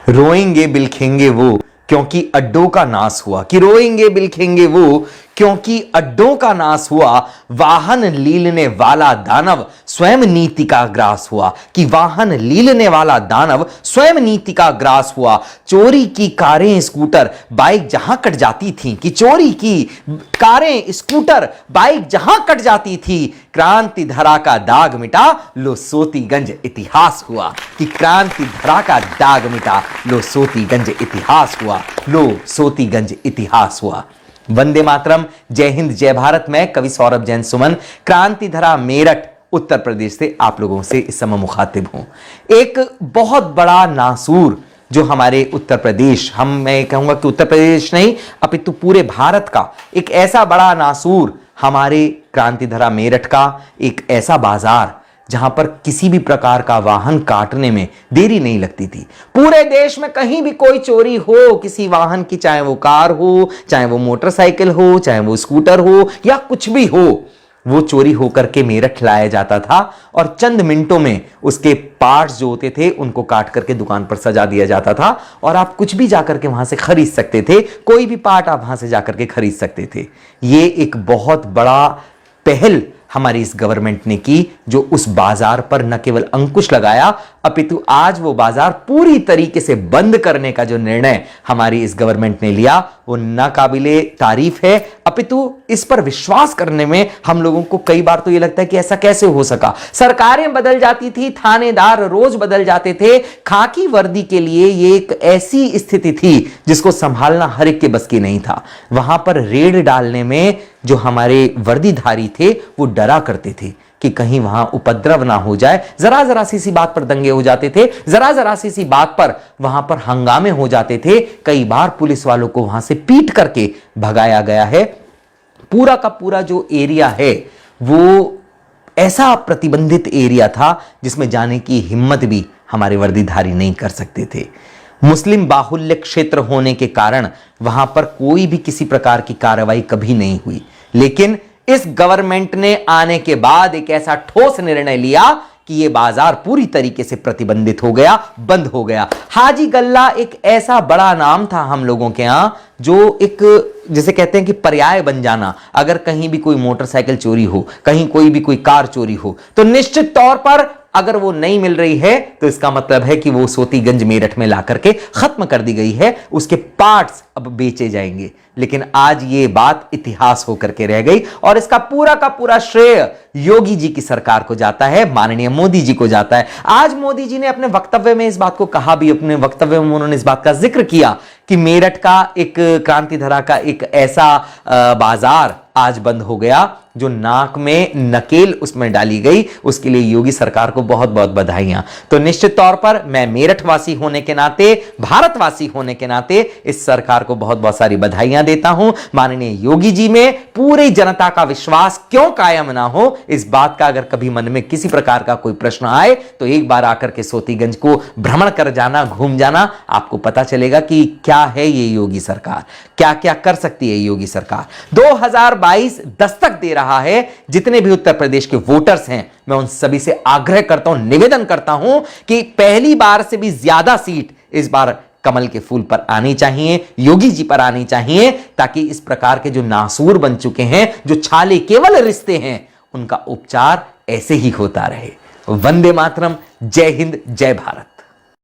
रोएंगे बिलखेंगे वो क्योंकि अड्डों का नाश हुआ, कि रोएंगे बिलखेंगे वो क्योंकि अड्डों का नाश हुआ। वाहन लीलने वाला दानव स्वयं नीति का ग्रास हुआ, कि वाहन लीलने वाला दानव स्वयं नीति का ग्रास हुआ। चोरी की कारें स्कूटर बाइक जहां कट जाती थी, कि चोरी की कारें स्कूटर बाइक जहां कट जाती थी, क्रांति धरा का दाग मिटा लो सोतीगंज इतिहास हुआ, कि क्रांति धरा का दाग मिटा लो सोतीगंज इतिहास हुआ, लो सोतीगंज इतिहास हुआ। वंदे मातरम, जय हिंद, जय भारत। मैं कवि सौरभ जैन सुमन क्रांति धरा मेरठ उत्तर प्रदेश से आप लोगों से इस समय मुखातिब हूं। एक बहुत बड़ा नासूर जो हमारे उत्तर प्रदेश, मैं कहूंगा कि उत्तर प्रदेश नहीं अपितु पूरे भारत का एक ऐसा बड़ा नासूर हमारे क्रांति धरा मेरठ का एक ऐसा बाजार जहां पर किसी भी प्रकार का वाहन काटने में देरी नहीं लगती थी। पूरे देश में कहीं भी कोई चोरी हो किसी वाहन की, चाहे वो कार हो, चाहे वो मोटरसाइकिल हो, चाहे वो स्कूटर हो या कुछ भी हो, वो चोरी होकर के मेरठ लाया जाता था और चंद मिनटों में उसके पार्ट्स जो होते थे उनको काट करके दुकान पर सजा दिया जाता था और आप कुछ भी जाकर के वहां से खरीद सकते थे। कोई भी पार्ट आप वहां से जाकर के खरीद सकते थे। ये एक बहुत बड़ा पहल हमारी इस गवर्नमेंट ने की जो उस बाजार पर न केवल अंकुश लगाया अपितु आज वो बाजार पूरी तरीके से बंद करने का जो निर्णय हमारी इस गवर्नमेंट ने लिया वो नाकाबिले तारीफ है। अपितु इस पर विश्वास करने में हम लोगों को कई बार तो ये लगता है कि ऐसा कैसे हो सका। सरकारें बदल जाती थी, थानेदार रोज बदल जाते थे, खाकी वर्दी के लिए ये एक ऐसी स्थिति थी जिसको संभालना हर एक के बस की नहीं था। वहां पर रेड डालने में जो हमारे वर्दीधारी थे वो डरा करते थे कि कहीं वहां उपद्रव ना हो जाए। जरा जरा सी बात पर दंगे हो जाते थे, जरा जरा सी बात पर वहां पर हंगामे हो जाते थे। कई बार पुलिस वालों को वहां से पीट करके भगाया गया है। पूरा का पूरा जो एरिया है वो ऐसा प्रतिबंधित एरिया था जिसमें जाने की हिम्मत भी हमारे वर्दीधारी नहीं कर सकते थे। मुस्लिम बाहुल्य क्षेत्र होने के कारण वहां पर कोई भी किसी प्रकार की कार्रवाई कभी नहीं हुई, लेकिन इस गवर्नमेंट ने आने के बाद एक ऐसा ठोस निर्णय लिया कि यह बाजार पूरी तरीके से प्रतिबंधित हो गया, बंद हो गया। हाजी गल्ला एक ऐसा बड़ा नाम था हम लोगों के यहां जो एक जिसे कहते हैं कि पर्याय बन जाना। अगर कहीं भी कोई मोटरसाइकिल चोरी हो, कहीं कोई भी कोई कार चोरी हो तो निश्चित तौर पर अगर वो नहीं मिल रही है तो इसका मतलब है कि वो सोतीगंज मेरठ में ला करके खत्म कर दी गई है, उसके पार्ट्स अब बेचे जाएंगे। लेकिन आज ये बात इतिहास होकर के रह गई और इसका पूरा का पूरा श्रेय योगी जी की सरकार को जाता है, माननीय मोदी जी को जाता है। आज मोदी जी ने अपने वक्तव्य में इस बात को कहा भी, अपने वक्तव्य में उन्होंने इस बात का जिक्र किया कि मेरठ का एक क्रांति धरा का एक ऐसा बाजार आज बंद हो गया जो नाक में नकेल उसमें डाली गई। उसके लिए योगी सरकार को बहुत बहुत बधाइयां। तो निश्चित तौर पर मैं मेरठ वासी होने के नाते, भारतवासी होने के नाते इस सरकार को बहुत बहुत सारी बधाइयां देता हूं। माननीय योगी जी में पूरी जनता का विश्वास क्यों कायम ना हो, इस बात का अगर कभी मन में किसी प्रकार का कोई प्रश्न आए तो एक बार आकर के सोतीगंज को भ्रमण कर जाना, घूम जाना, आपको पता चलेगा कि क्या है ये योगी सरकार, क्या क्या कर सकती है योगी सरकार। 2022 दस्तक दे रहा है। जितने भी उत्तर प्रदेश के वोटर्स हैं मैं उन सभी से आग्रह करता हूं, निवेदन करता हूं कि पहली बार से भी ज्यादा सीट इस बार कमल के फूल पर आनी चाहिए, योगी जी पर आनी चाहिए, ताकि इस प्रकार के जो नासूर बन चुके हैं, जो छाले केवल रिश्ते हैं, उनका उपचार ऐसे ही होता रहे। वंदे मातरम, जय हिंद, जय भारत।